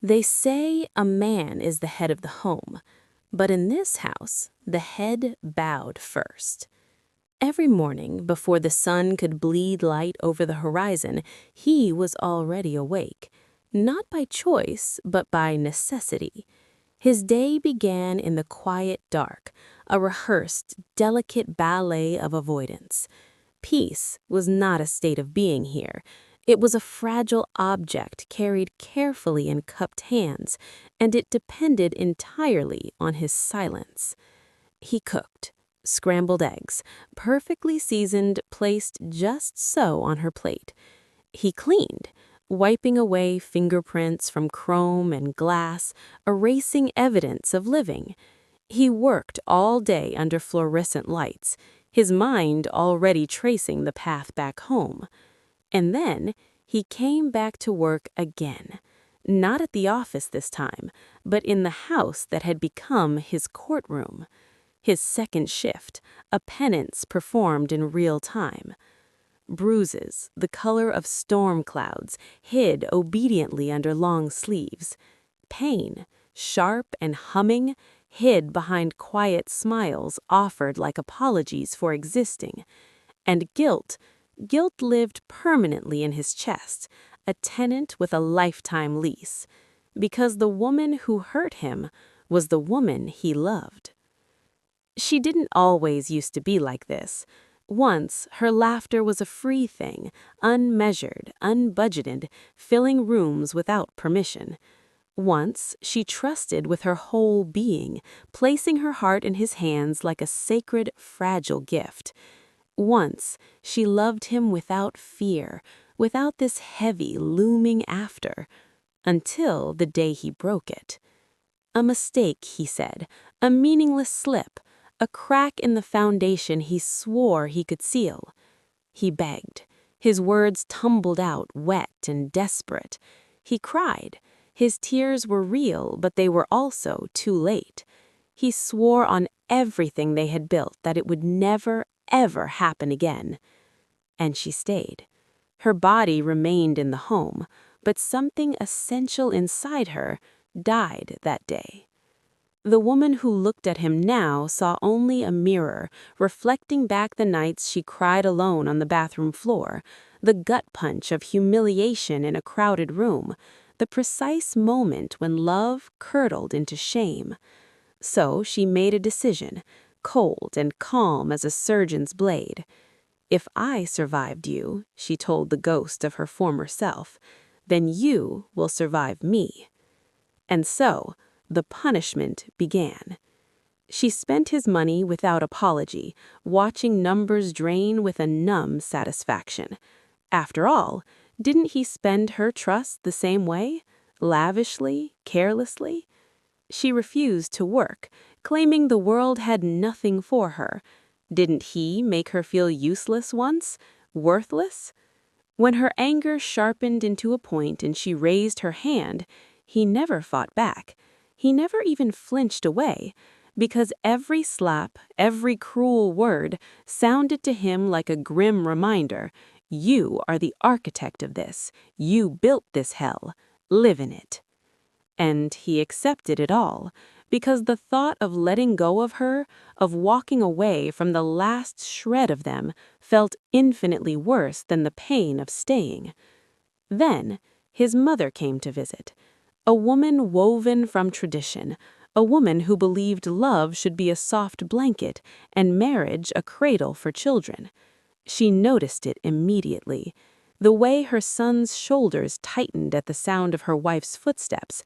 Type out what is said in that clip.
They say a man is the head of the home, but in this house, the head bowed first. Every morning, before the sun could bleed light over the horizon, he was already awake, not by choice, but by necessity. His day began in the quiet dark, a rehearsed, delicate ballet of avoidance. Peace was not a state of being here. It was a fragile object carried carefully in cupped hands, and it depended entirely on his silence. He cooked, scrambled eggs, perfectly seasoned, placed just so on her plate. He cleaned, wiping away fingerprints from chrome and glass, erasing evidence of living. He worked all day under fluorescent lights, his mind already tracing the path back home. And then he came back to work again, not at the office this time, but in the house that had become his courtroom. His second shift, a penance performed in real time. Bruises, the color of storm clouds, hid obediently under long sleeves. Pain, sharp and humming, hid behind quiet smiles offered like apologies for existing. And guilt lived permanently in his chest, a tenant with a lifetime lease, because the woman who hurt him was the woman he loved. She didn't always used to be like this. Once, her laughter was a free thing, unmeasured, unbudgeted, filling rooms without permission. Once, she trusted with her whole being, placing her heart in his hands like a sacred, fragile gift. Once, she loved him without fear, without this heavy, looming after, until the day he broke it. A mistake, he said, a meaningless slip, a crack in the foundation he swore he could seal. He begged. His words tumbled out, wet and desperate. He cried. His tears were real, but they were also too late. He swore on everything they had built that it would never, ever happen again. And she stayed. Her body remained in the home, but something essential inside her died that day. The woman who looked at him now saw only a mirror, reflecting back the nights she cried alone on the bathroom floor, the gut punch of humiliation in a crowded room, the precise moment when love curdled into shame. So she made a decision, cold and calm as a surgeon's blade. "If I survived you," she told the ghost of her former self, "then you will survive me." And so, the punishment began. She spent his money without apology, watching numbers drain with a numb satisfaction. After all, didn't he spend her trust the same way? Lavishly, carelessly? She refused to work, claiming the world had nothing for her. Didn't he make her feel useless once? Worthless? When her anger sharpened into a point and she raised her hand, he never fought back. He never even flinched away, because every slap, every cruel word sounded to him like a grim reminder, you are the architect of this, you built this hell, live in it. And he accepted it all, because the thought of letting go of her, of walking away from the last shred of them, felt infinitely worse than the pain of staying. Then his mother came to visit. A woman woven from tradition, a woman who believed love should be a soft blanket and marriage a cradle for children. She noticed it immediately. The way her son's shoulders tightened at the sound of her wife's footsteps,